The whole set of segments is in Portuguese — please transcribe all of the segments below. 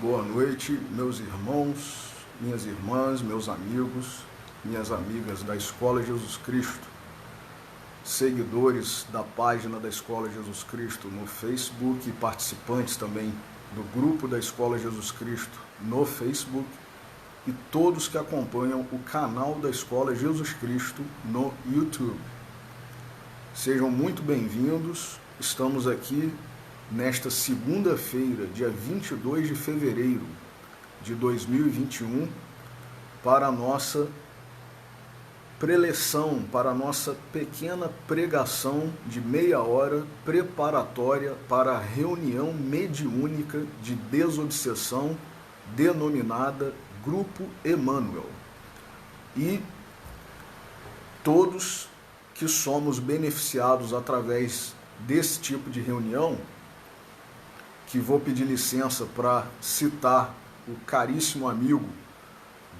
Boa noite, meus irmãos, minhas irmãs, meus amigos, minhas amigas da Escola Jesus Cristo, seguidores da página da Escola Jesus Cristo no Facebook e participantes também do grupo da Escola Jesus Cristo no Facebook e todos que acompanham o canal da Escola Jesus Cristo no YouTube. Sejam muito bem-vindos, estamos aqui nesta segunda-feira, dia 22 de fevereiro de 2021, para a nossa preleção, para a nossa pequena pregação de meia hora preparatória para a reunião mediúnica de desobsessão denominada Grupo Emmanuel. E todos que somos beneficiados através desse tipo de reunião, que vou pedir licença para citar o caríssimo amigo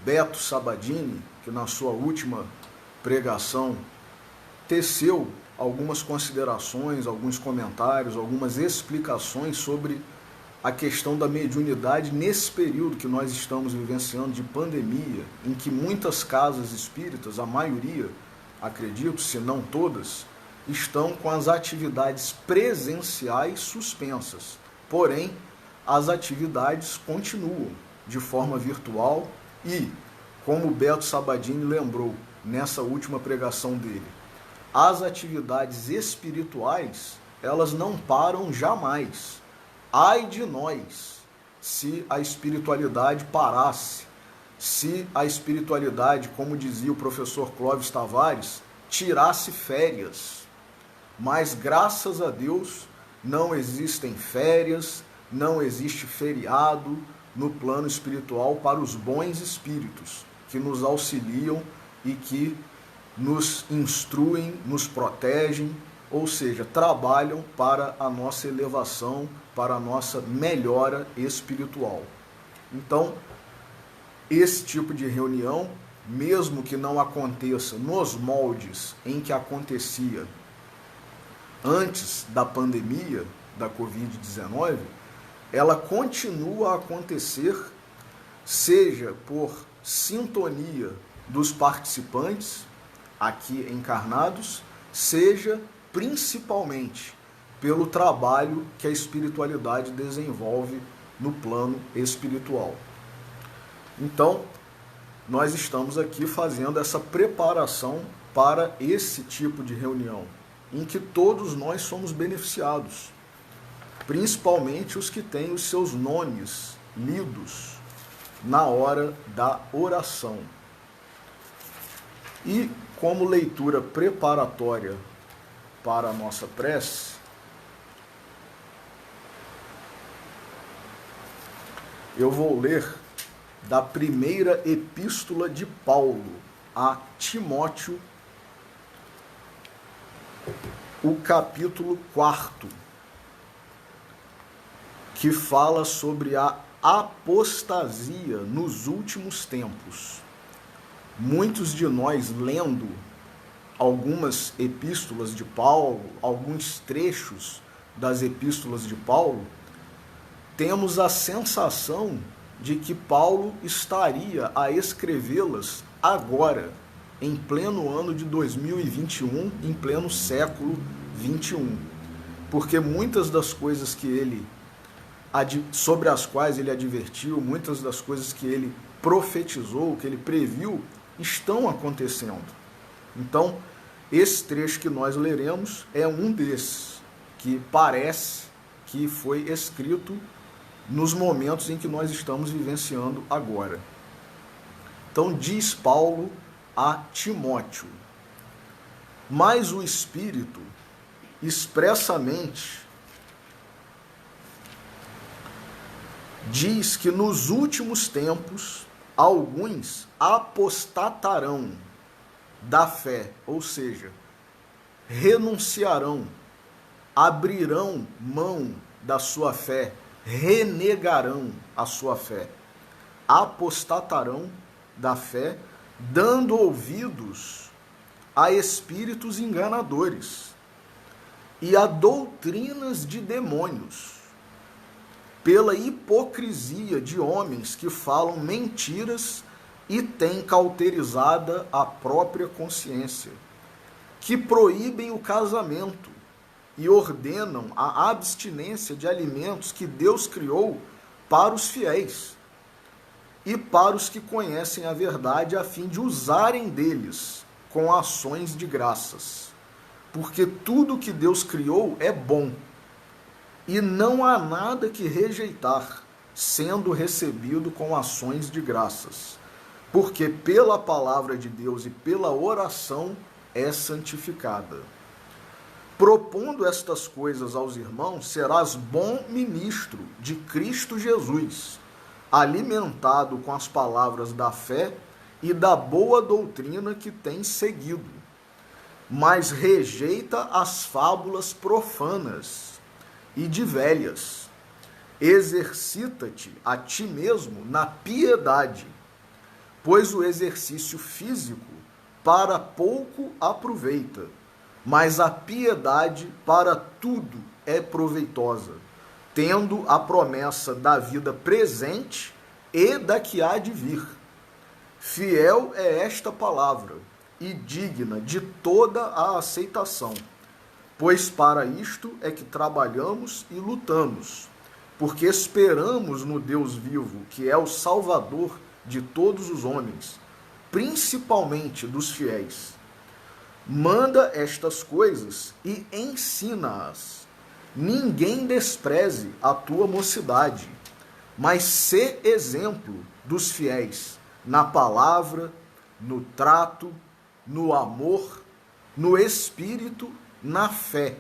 Beto Sabadini, que na sua última pregação teceu algumas considerações, alguns comentários, algumas explicações sobre a questão da mediunidade nesse período que nós estamos vivenciando de pandemia, em que muitas casas espíritas, a maioria, acredito, se não todas, estão com as atividades presenciais suspensas. Porém, as atividades continuam de forma virtual e, como o Beto Sabadini lembrou nessa última pregação dele, as atividades espirituais, elas não param jamais. Ai de nós, se a espiritualidade parasse, se a espiritualidade, como dizia o professor Clóvis Tavares, tirasse férias. Mas, graças a Deus, não existem férias, não existe feriado no plano espiritual para os bons espíritos que nos auxiliam e que nos instruem, nos protegem, ou seja, trabalham para a nossa elevação, para a nossa melhora espiritual. Então, esse tipo de reunião, mesmo que não aconteça nos moldes em que acontecia antes da pandemia da Covid-19, ela continua a acontecer, seja por sintonia dos participantes aqui encarnados, seja principalmente pelo trabalho que a espiritualidade desenvolve no plano espiritual. Então, nós estamos aqui fazendo essa preparação para esse tipo de reunião, em que todos nós somos beneficiados, principalmente os que têm os seus nomes lidos na hora da oração. E como leitura preparatória para a nossa prece, eu vou ler da primeira epístola de Paulo a Timóteo, o capítulo 4, que fala sobre a apostasia nos últimos tempos. Muitos de nós, lendo algumas epístolas de Paulo, alguns trechos das epístolas de Paulo, temos a sensação de que Paulo estaria a escrevê-las agora, em pleno ano de 2021, em pleno século 21. Porque muitas das coisas que ele, sobre as quais ele advertiu, muitas das coisas que ele profetizou, que ele previu, estão acontecendo. Então, esse trecho que nós leremos é um desses, que parece que foi escrito nos momentos em que nós estamos vivenciando agora. Então, diz Paulo a Timóteo: mas o Espírito expressamente diz que nos últimos tempos alguns apostatarão da fé, ou seja, renunciarão, abrirão mão da sua fé, renegarão a sua fé, apostatarão da fé, dando ouvidos a espíritos enganadores e a doutrinas de demônios, pela hipocrisia de homens que falam mentiras e têm cauterizada a própria consciência, que proíbem o casamento e ordenam a abstinência de alimentos que Deus criou para os fiéis e para os que conhecem a verdade, a fim de usarem deles com ações de graças. Porque tudo que Deus criou é bom, e não há nada que rejeitar, sendo recebido com ações de graças. Porque pela palavra de Deus e pela oração é santificada. Propondo estas coisas aos irmãos, serás bom ministro de Cristo Jesus, alimentado com as palavras da fé e da boa doutrina que tens seguido. Mas rejeita as fábulas profanas e de velhas. Exercita-te a ti mesmo na piedade, pois o exercício físico para pouco aproveita, mas a piedade para tudo é proveitosa, tendo a promessa da vida presente e da que há de vir. Fiel é esta palavra, e digna de toda a aceitação, pois para isto é que trabalhamos e lutamos, porque esperamos no Deus vivo, que é o Salvador de todos os homens, principalmente dos fiéis. Manda estas coisas e ensina-as. Ninguém despreze a tua mocidade, mas sê exemplo dos fiéis na palavra, no trato, no amor, no espírito, na fé,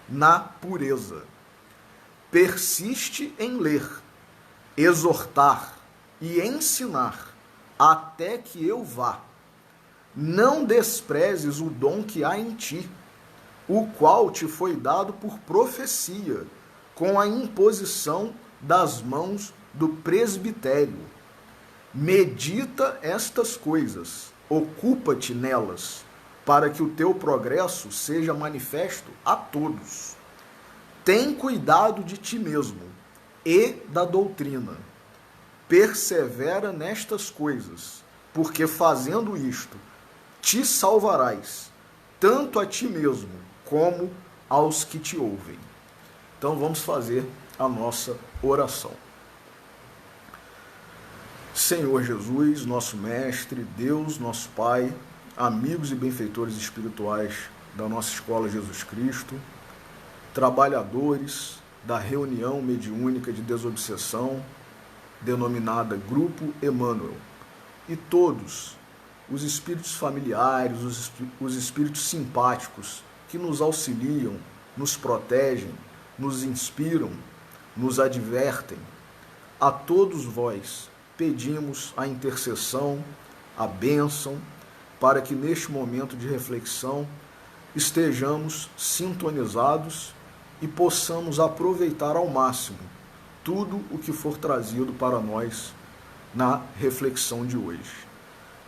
na pureza. Persiste em ler, exortar e ensinar até que eu vá. Não desprezes o dom que há em ti, o qual te foi dado por profecia, com a imposição das mãos do presbitério. Medita estas coisas, ocupa-te nelas, para que o teu progresso seja manifesto a todos. Tem cuidado de ti mesmo e da doutrina. Persevera nestas coisas, porque fazendo isto, te salvarás, tanto a ti mesmo, como aos que te ouvem. Então vamos fazer a nossa oração. Senhor Jesus, nosso Mestre, Deus, nosso Pai, amigos e benfeitores espirituais da nossa Escola Jesus Cristo, trabalhadores da reunião mediúnica de desobsessão, denominada Grupo Emmanuel, e todos os espíritos familiares, os espíritos simpáticos que nos auxiliam, nos protegem, nos inspiram, nos advertem. A todos vós pedimos a intercessão, a bênção, para que neste momento de reflexão estejamos sintonizados e possamos aproveitar ao máximo tudo o que for trazido para nós na reflexão de hoje.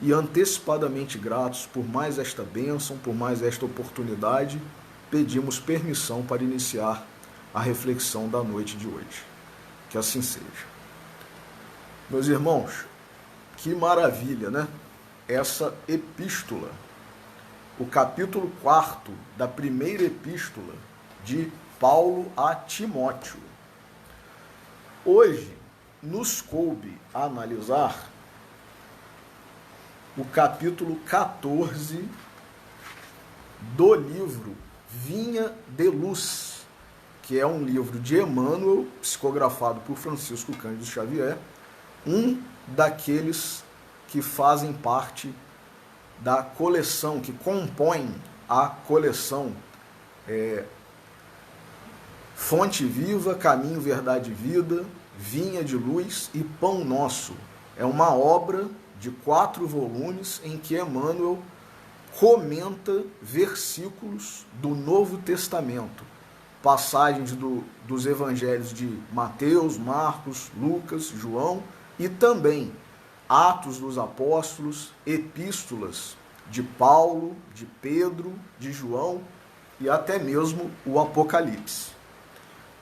E antecipadamente gratos por mais esta bênção, por mais esta oportunidade, pedimos permissão para iniciar a reflexão da noite de hoje. Que assim seja. Meus irmãos, que maravilha, né? Essa epístola, o capítulo 4 da primeira epístola de Paulo a Timóteo. Hoje nos coube analisar o capítulo 14 do livro Vinha de Luz, que é um livro de Emmanuel, psicografado por Francisco Cândido Xavier, um daqueles que fazem parte da coleção, que compõem a coleção Fonte Viva, Caminho, Verdade e Vida, Vinha de Luz e Pão Nosso. É uma obra de 4 volumes em que Emmanuel comenta versículos do Novo Testamento, passagens dos evangelhos de Mateus, Marcos, Lucas, João e também Atos dos Apóstolos, epístolas de Paulo, de Pedro, de João e até mesmo o Apocalipse.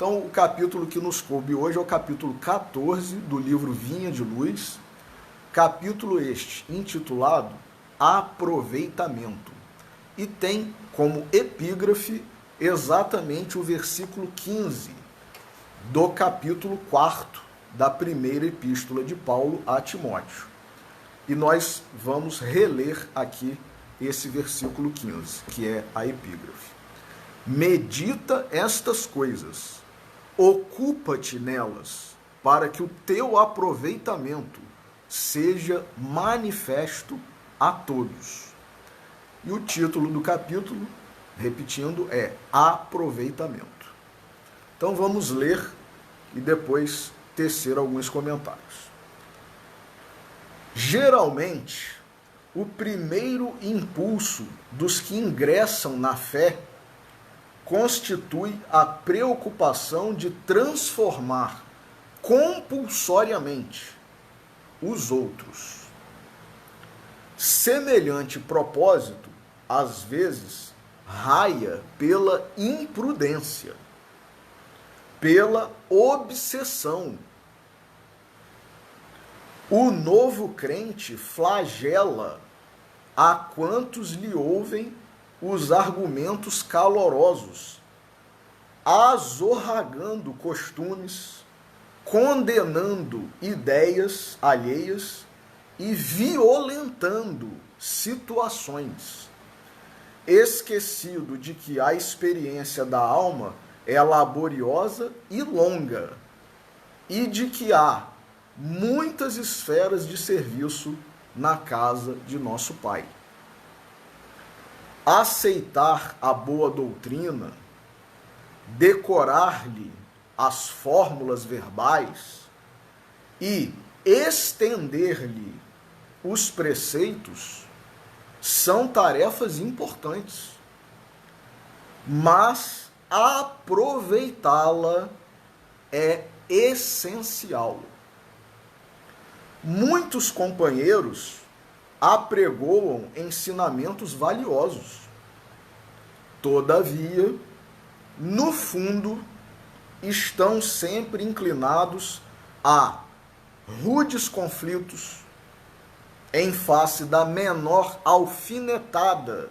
Então, o capítulo que nos coube hoje é o capítulo 14 do livro Vinha de Luz, capítulo este intitulado Aproveitamento, e tem como epígrafe exatamente o versículo 15 do capítulo 4 da primeira epístola de Paulo a Timóteo. E nós vamos reler aqui esse versículo 15, que é a epígrafe. Medita estas coisas, ocupa-te nelas, para que o teu aproveitamento seja manifesto a todos. E o título do capítulo, repetindo, é Aproveitamento. Então vamos ler e depois tecer alguns comentários. Geralmente, o primeiro impulso dos que ingressam na fé constitui a preocupação de transformar compulsoriamente os outros. Semelhante propósito, às vezes, raia pela imprudência, pela obsessão. O novo crente flagela a quantos lhe ouvem os argumentos calorosos, azorragando costumes, condenando ideias alheias e violentando situações, esquecido de que a experiência da alma é laboriosa e longa, e de que há muitas esferas de serviço na casa de nosso Pai. Aceitar a boa doutrina, decorar-lhe as fórmulas verbais e estender-lhe os preceitos são tarefas importantes, mas aproveitá-la é essencial. Muitos companheiros apregoam ensinamentos valiosos. Todavia, no fundo, estão sempre inclinados a rudes conflitos em face da menor alfinetada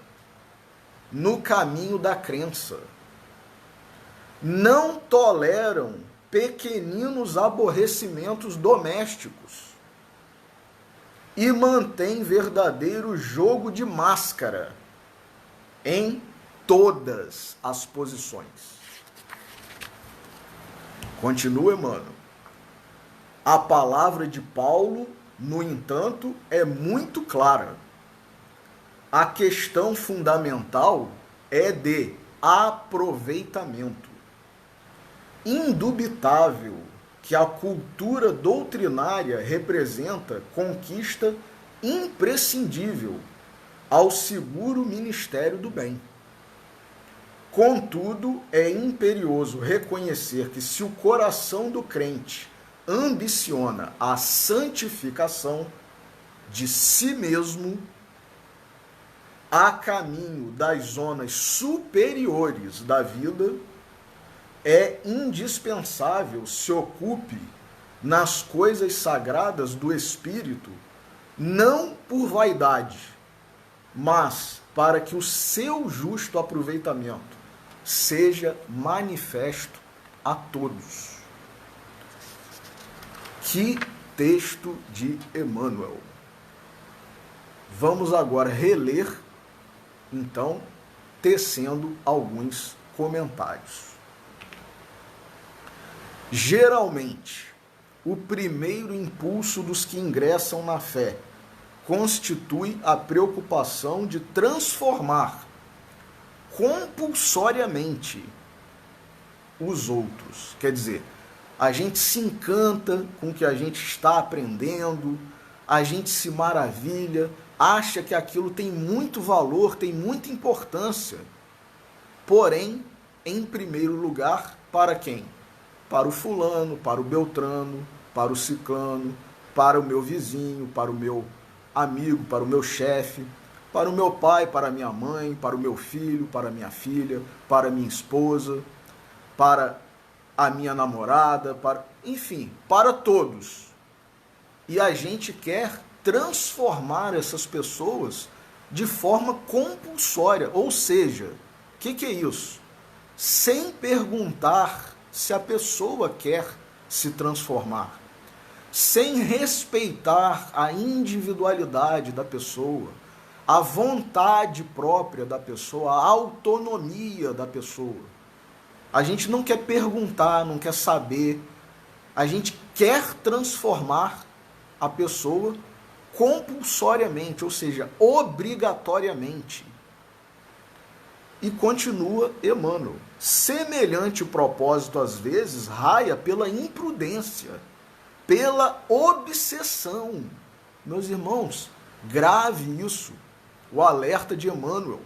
no caminho da crença. Não toleram pequeninos aborrecimentos domésticos e mantém verdadeiro jogo de máscara em todas as posições. Continua, Emmanuel. A palavra de Paulo, no entanto, é muito clara. A questão fundamental é de aproveitamento. Indubitável que a cultura doutrinária representa conquista imprescindível ao seguro ministério do bem. Contudo, é imperioso reconhecer que se o coração do crente ambiciona a santificação de si mesmo, a caminho das zonas superiores da vida, é indispensável se ocupe nas coisas sagradas do Espírito, não por vaidade, mas para que o seu justo aproveitamento seja manifesto a todos. Que texto de Emmanuel! Vamos agora reler, então, tecendo alguns comentários. Geralmente, o primeiro impulso dos que ingressam na fé constitui a preocupação de transformar compulsoriamente os outros. Quer dizer, a gente se encanta com o que a gente está aprendendo, a gente se maravilha, acha que aquilo tem muito valor, tem muita importância. Porém, em primeiro lugar, para quem? Para o fulano, para o beltrano, para o ciclano, para o meu vizinho, para o meu amigo, para o meu chefe, para o meu pai, para a minha mãe, para o meu filho, para a minha filha, para a minha esposa, para a minha namorada, enfim, para todos. E a gente quer transformar essas pessoas de forma compulsória, ou seja, o que é isso? Sem perguntar se a pessoa quer se transformar, sem respeitar a individualidade da pessoa, a vontade própria da pessoa, a autonomia da pessoa. A gente não quer perguntar, não quer saber, a gente quer transformar a pessoa compulsoriamente, ou seja, obrigatoriamente. E continua Emmanuel. Semelhante propósito, às vezes, raia pela imprudência, pela obsessão. Meus irmãos, grave isso, o alerta de Emmanuel.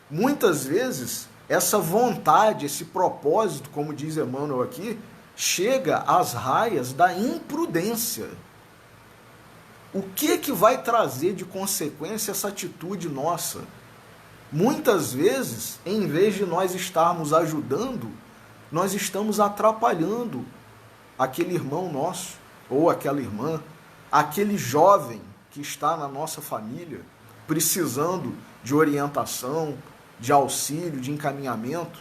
Muitas vezes, essa vontade, esse propósito, como diz Emmanuel aqui, chega às raias da imprudência. O que vai trazer de consequência essa atitude nossa? Muitas vezes, em vez de nós estarmos ajudando, nós estamos atrapalhando aquele irmão nosso, ou aquela irmã, aquele jovem que está na nossa família, precisando de orientação, de auxílio, de encaminhamento.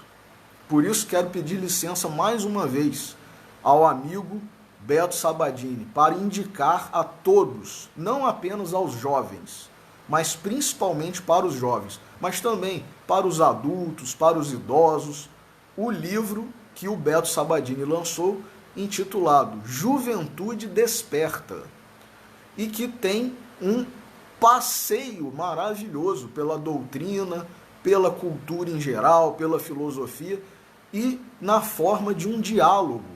Por isso quero pedir licença mais uma vez ao amigo Beto Sabadini para indicar a todos, não apenas aos jovens, mas principalmente para os jovens, mas também para os adultos, para os idosos, o livro que o Beto Sabadini lançou, intitulado Juventude Desperta, e que tem um passeio maravilhoso pela doutrina, pela cultura em geral, pela filosofia e na forma de um diálogo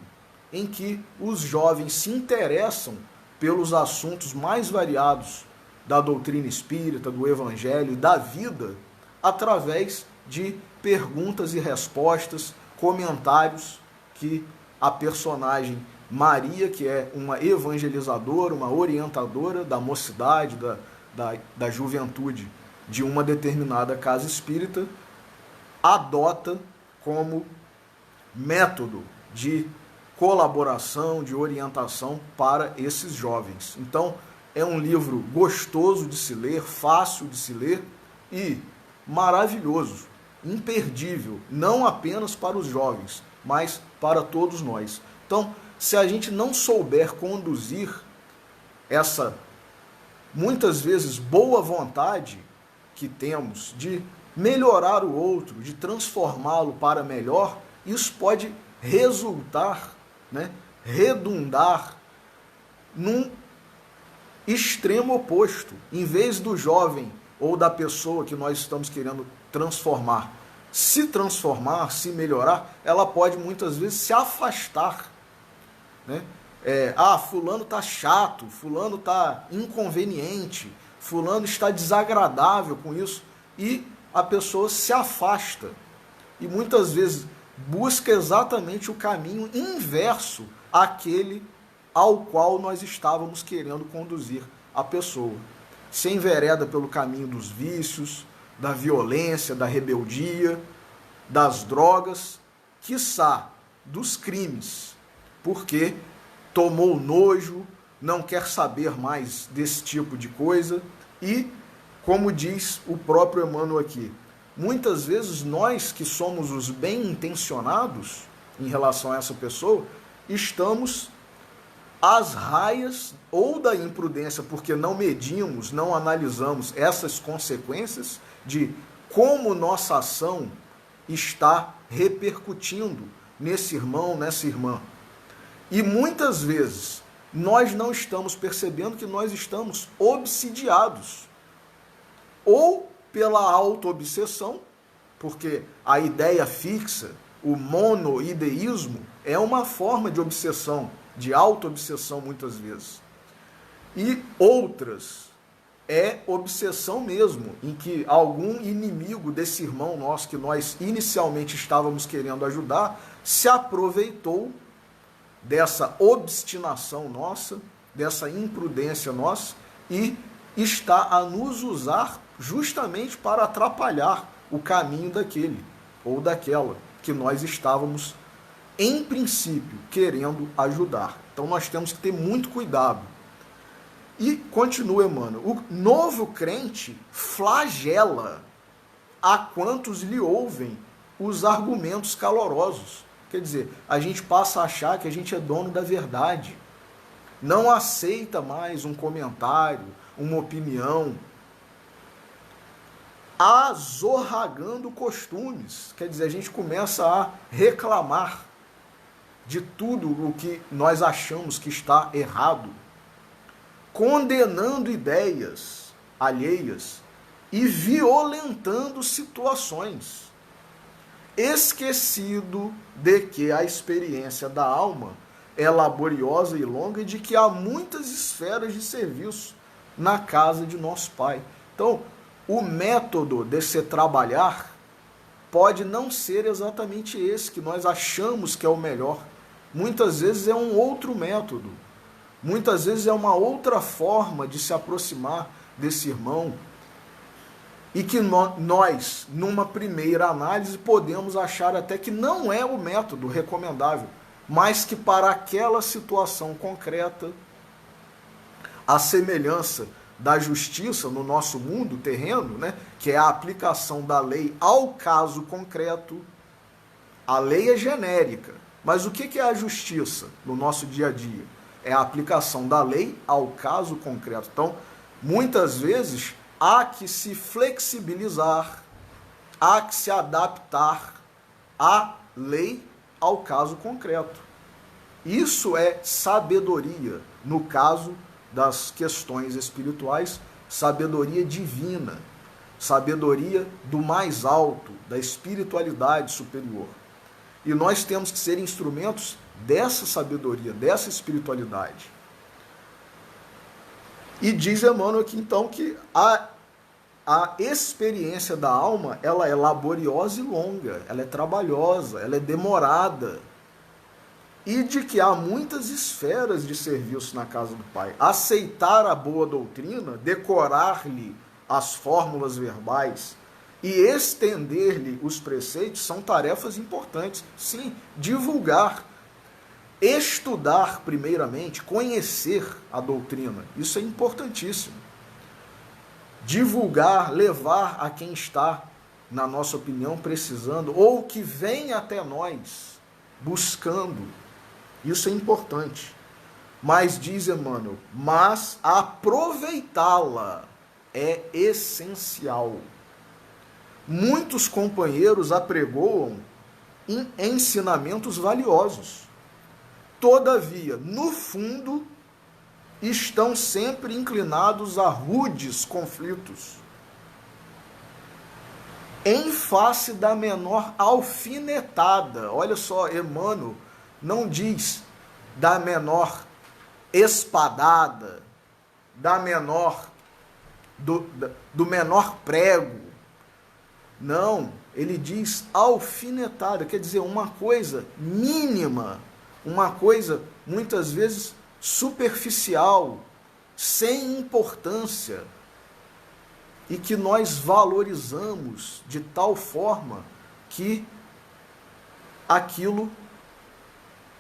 em que os jovens se interessam pelos assuntos mais variados da doutrina espírita, do evangelho e da vida, através de perguntas e respostas, comentários que a personagem Maria, que é uma evangelizadora, uma orientadora da mocidade, da juventude de uma determinada casa espírita, adota como método de colaboração, de orientação para esses jovens. Então, é um livro gostoso de se ler, fácil de se ler e maravilhoso, imperdível, não apenas para os jovens, mas para todos nós. Então, se a gente não souber conduzir essa, muitas vezes, boa vontade que temos de melhorar o outro, de transformá-lo para melhor, isso pode resultar, redundar num extremo oposto. Em vez do jovem ou da pessoa que nós estamos querendo transformar, se melhorar, ela pode muitas vezes se afastar. Fulano está chato, fulano está inconveniente, fulano está desagradável com isso, e a pessoa se afasta. E muitas vezes busca exatamente o caminho inverso àquele ao qual nós estávamos querendo conduzir a pessoa. Se envereda pelo caminho dos vícios, da violência, da rebeldia, das drogas, quiçá dos crimes, porque tomou nojo, não quer saber mais desse tipo de coisa e, como diz o próprio Emmanuel aqui, muitas vezes nós que somos os bem-intencionados em relação a essa pessoa, estamos às raias ou da imprudência, porque não medimos, não analisamos essas consequências de como nossa ação está repercutindo nesse irmão, nessa irmã. E muitas vezes nós não estamos percebendo que nós estamos obsidiados, ou pela auto-obsessão, porque a ideia fixa, o monoideísmo, é uma forma de obsessão, de auto-obsessão muitas vezes. E outras é obsessão mesmo, em que algum inimigo desse irmão nosso que nós inicialmente estávamos querendo ajudar, se aproveitou dessa obstinação nossa, dessa imprudência nossa, e está a nos usar justamente para atrapalhar o caminho daquele ou daquela que nós estávamos em princípio, querendo ajudar. Então nós temos que ter muito cuidado. E continua Emmanuel, o novo crente flagela a quantos lhe ouvem os argumentos calorosos. Quer dizer, a gente passa a achar que a gente é dono da verdade. Não aceita mais um comentário, uma opinião, azorragando costumes. Quer dizer, a gente começa a reclamar de tudo o que nós achamos que está errado, condenando ideias alheias e violentando situações, esquecido de que a experiência da alma é laboriosa e longa e de que há muitas esferas de serviço na casa de nosso Pai. Então, o método de se trabalhar pode não ser exatamente esse que nós achamos que é o melhor. Muitas vezes é um outro método. Muitas vezes é uma outra forma de se aproximar desse irmão. E que nós, numa primeira análise, podemos achar até que não é o método recomendável, mas que para aquela situação concreta, a semelhança da justiça no nosso mundo terreno, né, que é a aplicação da lei ao caso concreto. A lei é genérica, mas o que é a justiça no nosso dia a dia? É a aplicação da lei ao caso concreto. Então, muitas vezes, há que se flexibilizar, há que se adaptar à lei ao caso concreto. Isso é sabedoria, no caso das questões espirituais, sabedoria divina, sabedoria do mais alto, da espiritualidade superior. E nós temos que ser instrumentos dessa sabedoria, dessa espiritualidade. E diz Emmanuel aqui então que a experiência da alma, ela é laboriosa e longa, ela é trabalhosa, ela é demorada. E de que há muitas esferas de serviço na casa do Pai. Aceitar a boa doutrina, decorar-lhe as fórmulas verbais e estender-lhe os preceitos são tarefas importantes. Sim, divulgar, estudar primeiramente, conhecer a doutrina, isso é importantíssimo. Divulgar, levar a quem está, na nossa opinião, precisando, ou que vem até nós, buscando, isso é importante. Mas, diz Emmanuel, mas aproveitá-la é essencial. Muitos companheiros apregoam ensinamentos valiosos. Todavia, no fundo, estão sempre inclinados a rudes conflitos, em face da menor alfinetada. Olha só, Emmanuel não diz da menor espadada, da menor do menor prego. Não, ele diz alfinetada, quer dizer, uma coisa mínima, uma coisa muitas vezes superficial, sem importância, e que nós valorizamos de tal forma que aquilo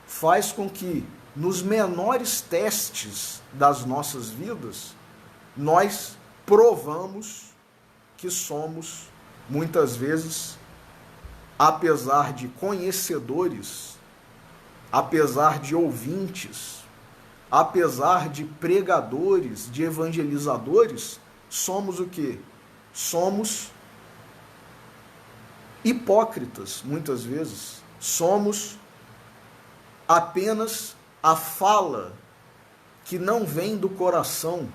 faz com que nos menores testes das nossas vidas nós provamos que somos muitas vezes, apesar de conhecedores, apesar de ouvintes, apesar de pregadores, de evangelizadores, somos o quê? Somos hipócritas, muitas vezes. Somos apenas a fala que não vem do coração.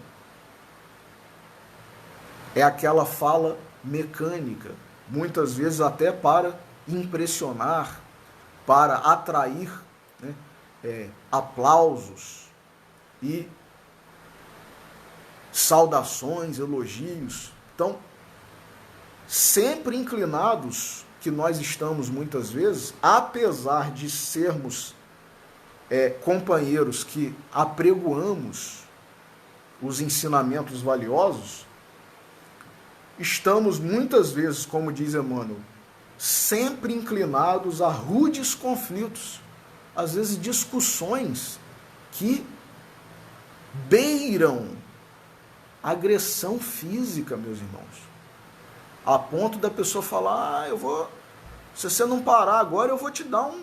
É aquela fala mecânica, muitas vezes até para impressionar, para atrair, né, aplausos e saudações, elogios. Então, sempre inclinados que nós estamos muitas vezes, apesar de sermos companheiros que apregoamos os ensinamentos valiosos, estamos muitas vezes, como diz Emmanuel, sempre inclinados a rudes conflitos, às vezes, discussões que beiram agressão física, meus irmãos. A ponto da pessoa falar, se você não parar agora, eu vou te dar um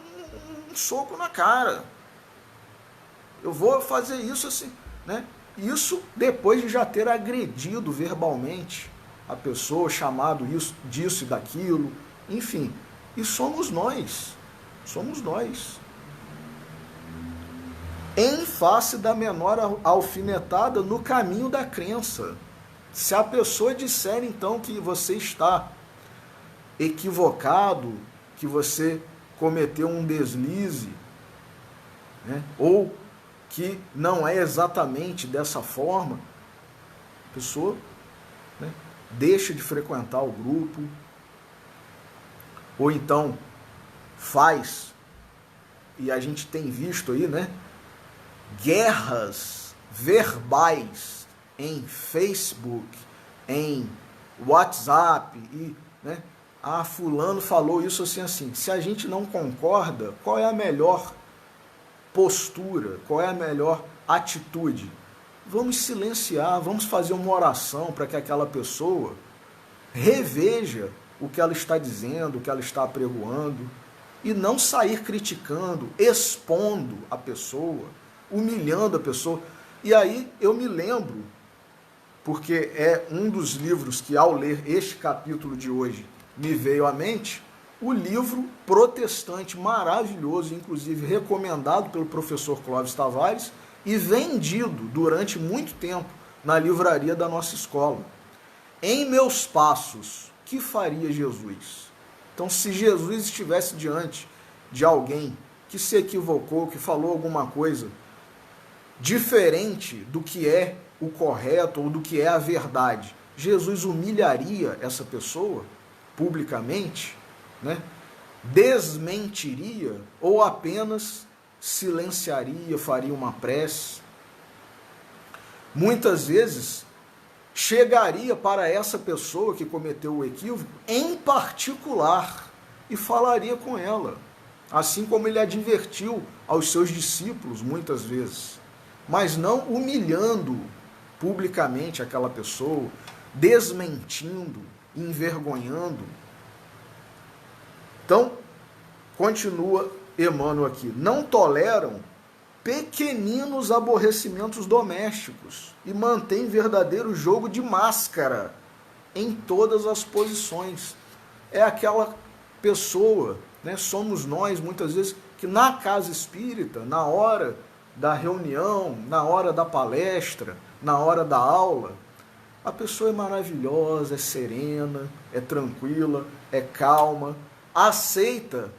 soco na cara. Eu vou fazer isso assim, né? Isso depois de já ter agredido verbalmente a pessoa, chamado isso, disso e daquilo, enfim. E somos nós. Em face da menor alfinetada no caminho da crença. Se a pessoa disser então que você está equivocado, que você cometeu um deslize, né, ou que não é exatamente dessa forma, a pessoa, né, deixa de frequentar o grupo, ou então faz, e a gente tem visto aí, né, guerras verbais em Facebook, em WhatsApp, e, né, fulano falou isso assim. Se a gente não concorda, qual é a melhor postura, qual é a melhor atitude? Vamos silenciar, vamos fazer uma oração para que aquela pessoa reveja o que ela está dizendo, o que ela está apregoando, e não sair criticando, expondo a pessoa, humilhando a pessoa. E aí eu me lembro, porque é um dos livros que, ao ler este capítulo de hoje, me veio à mente, o livro protestante maravilhoso, inclusive recomendado pelo professor Clóvis Tavares e vendido durante muito tempo na livraria da nossa escola. Em meus passos, que faria Jesus? Então, se Jesus estivesse diante de alguém que se equivocou, que falou alguma coisa diferente do que é o correto ou do que é a verdade, Jesus humilharia essa pessoa publicamente, né? Desmentiria ou apenas silenciaria, faria uma prece? Muitas vezes chegaria para essa pessoa que cometeu o equívoco em particular e falaria com ela, assim como ele advertiu aos seus discípulos muitas vezes, mas não humilhando publicamente aquela pessoa, desmentindo, envergonhando. Então, continua Emmanuel aqui, não toleram pequeninos aborrecimentos domésticos e mantém verdadeiro jogo de máscara em todas as posições. É aquela pessoa, né, somos nós muitas vezes, que na casa espírita, na hora da reunião, na hora da palestra, na hora da aula, a pessoa é maravilhosa, é serena, é tranquila, é calma, aceita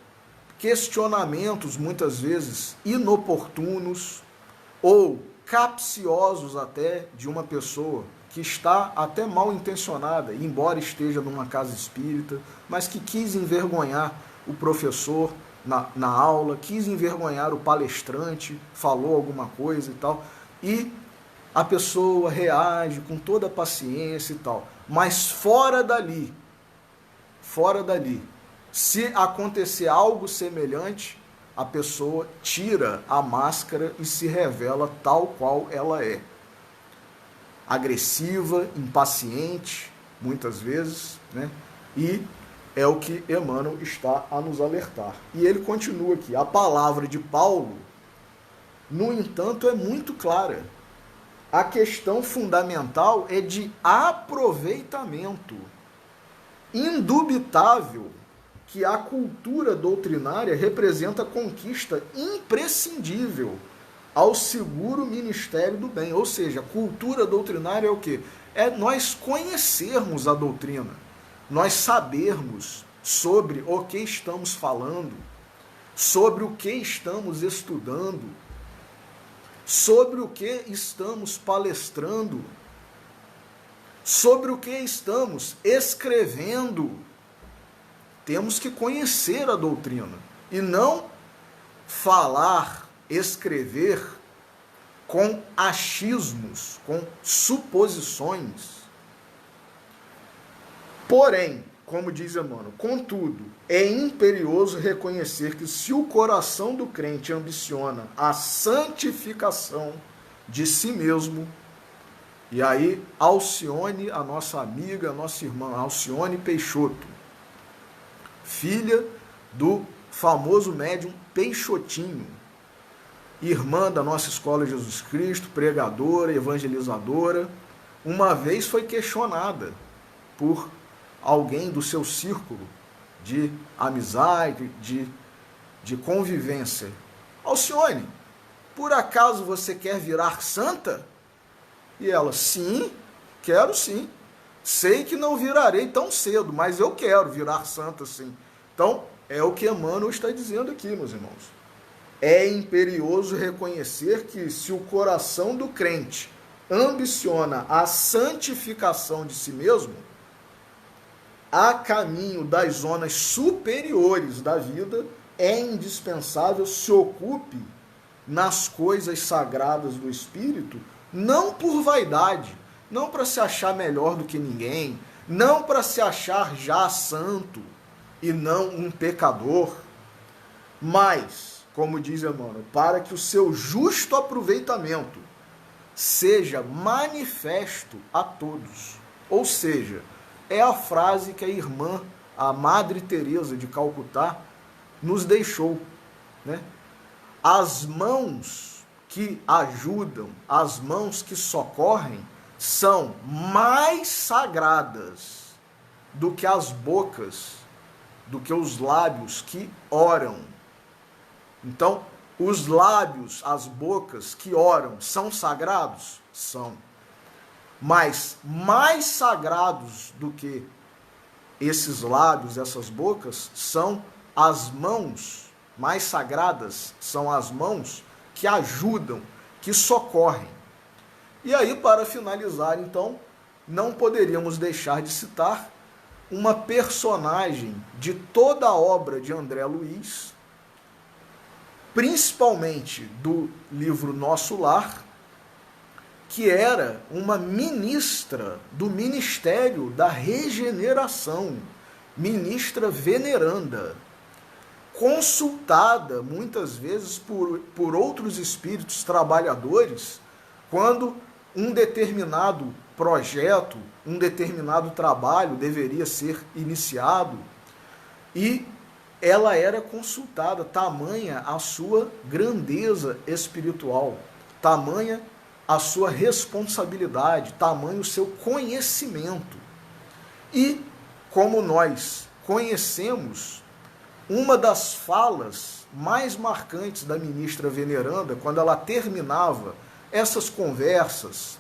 questionamentos muitas vezes inoportunos ou capciosos até de uma pessoa que está até mal intencionada, embora esteja numa casa espírita, mas que quis envergonhar o professor na aula, quis envergonhar o palestrante, falou alguma coisa e tal, e a pessoa reage com toda a paciência e tal, mas fora dali, se acontecer algo semelhante, a pessoa tira a máscara e se revela tal qual ela é. Agressiva, impaciente, muitas vezes, né? E é o que Emmanuel está a nos alertar. E ele continua aqui, a palavra de Paulo, no entanto, é muito clara. A questão fundamental é de aproveitamento. Indubitável que a cultura doutrinária representa conquista imprescindível ao seguro ministério do bem. Ou seja, cultura doutrinária é o quê? É nós conhecermos a doutrina, nós sabermos sobre o que estamos falando, sobre o que estamos estudando, sobre o que estamos palestrando, sobre o que estamos escrevendo. Temos que conhecer a doutrina e não falar, escrever com achismos, com suposições. Porém, como diz Emmanuel, contudo, é imperioso reconhecer que se o coração do crente ambiciona a santificação de si mesmo, e aí Alcione, a nossa amiga, a nossa irmã Alcione Peixoto, filha do famoso médium Peixotinho, irmã da nossa Escola de Jesus Cristo, pregadora, evangelizadora, uma vez foi questionada por alguém do seu círculo de amizade, de convivência. Alcione, por acaso você quer virar santa? E ela, sim, quero sim. Sei que não virarei tão cedo, mas eu quero virar santa sim. Então, é o que Emmanuel está dizendo aqui, meus irmãos. É imperioso reconhecer que se o coração do crente ambiciona a santificação de si mesmo, a caminho das zonas superiores da vida, é indispensável se ocupe nas coisas sagradas do Espírito, não por vaidade, não para se achar melhor do que ninguém, não para se achar já santo e não um pecador, mas, como diz Emmanuel, para que o seu justo aproveitamento seja manifesto a todos. Ou seja, é a frase que a irmã, a Madre Teresa de Calcutá, nos deixou, né? As mãos que ajudam, as mãos que socorrem, são mais sagradas do que as bocas, do que os lábios que oram. Então, os lábios, as bocas que oram, são sagrados? São. Mas mais sagrados do que esses lábios, essas bocas, são as mãos. Mais sagradas são as mãos que ajudam, que socorrem. E aí, para finalizar, então, não poderíamos deixar de citar uma personagem de toda a obra de André Luiz, principalmente do livro Nosso Lar, que era uma ministra do Ministério da Regeneração, ministra veneranda, consultada muitas vezes por outros espíritos trabalhadores, quando um determinado projeto, um determinado trabalho deveria ser iniciado, e ela era consultada, tamanha a sua grandeza espiritual, tamanha a sua responsabilidade, tamanho o seu conhecimento. E, como nós conhecemos, uma das falas mais marcantes da ministra veneranda, quando ela terminava essas conversas,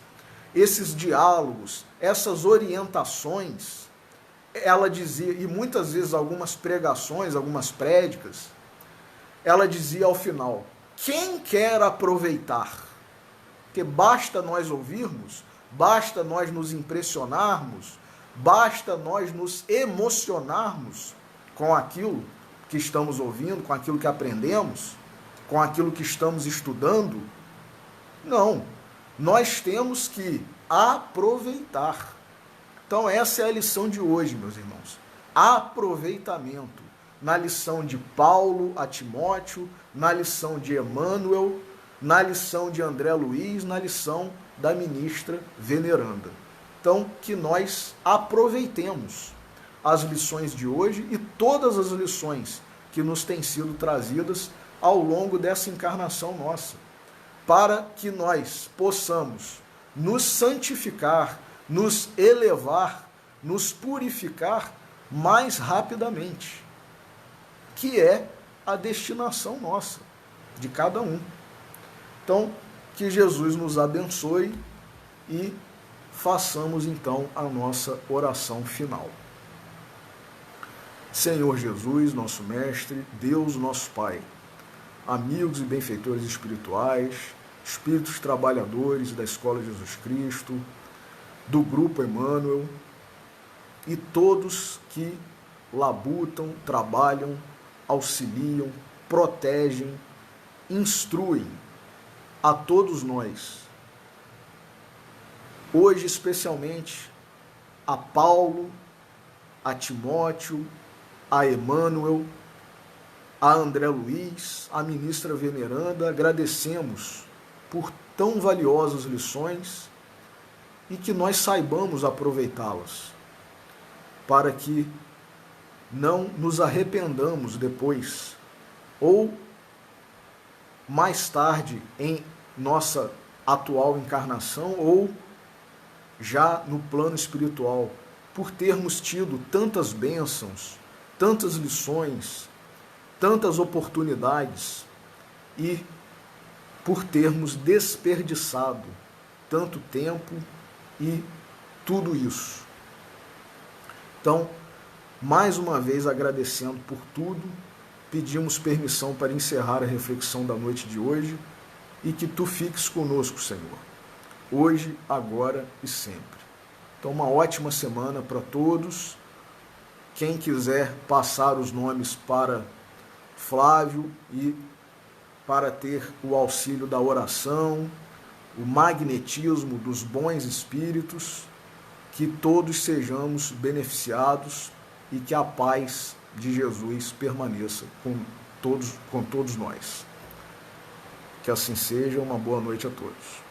esses diálogos, essas orientações, ela dizia, e muitas vezes algumas pregações, algumas prédicas, ela dizia ao final: quem quer aproveitar? Porque basta nós ouvirmos, basta nós nos impressionarmos, basta nós nos emocionarmos com aquilo que estamos ouvindo, com aquilo que aprendemos, com aquilo que estamos estudando. Não, nós temos que aproveitar. Então essa é a lição de hoje, meus irmãos. Aproveitamento. Na lição de Paulo a Timóteo, na lição de Emmanuel, na lição de André Luiz, na lição da ministra veneranda. Então, que nós aproveitemos as lições de hoje e todas as lições que nos têm sido trazidas ao longo dessa encarnação nossa, para que nós possamos nos santificar, nos elevar, nos purificar mais rapidamente, que é a destinação nossa, de cada um. Então, que Jesus nos abençoe e façamos então a nossa oração final. Senhor Jesus, nosso Mestre, Deus, nosso Pai, amigos e benfeitores espirituais, espíritos trabalhadores da Escola de Jesus Cristo, do Grupo Emmanuel e todos que labutam, trabalham, auxiliam, protegem, instruem a todos nós. Hoje, especialmente, a Paulo, a Timóteo, a Emmanuel, a André Luiz, a ministra veneranda, agradecemos por tão valiosas lições e que nós saibamos aproveitá-las, para que não nos arrependamos depois, ou mais tarde em nossa atual encarnação, ou já no plano espiritual, por termos tido tantas bênçãos, tantas lições, tantas oportunidades e por termos desperdiçado tanto tempo e tudo isso. Então, mais uma vez agradecendo por tudo, pedimos permissão para encerrar a reflexão da noite de hoje e que tu fiques conosco, Senhor, hoje, agora e sempre. Então, uma ótima semana para todos. Quem quiser passar os nomes para Flávio e para ter o auxílio da oração, o magnetismo dos bons espíritos, que todos sejamos beneficiados e que a paz de Jesus permaneça com todos nós. Que assim seja, uma boa noite a todos.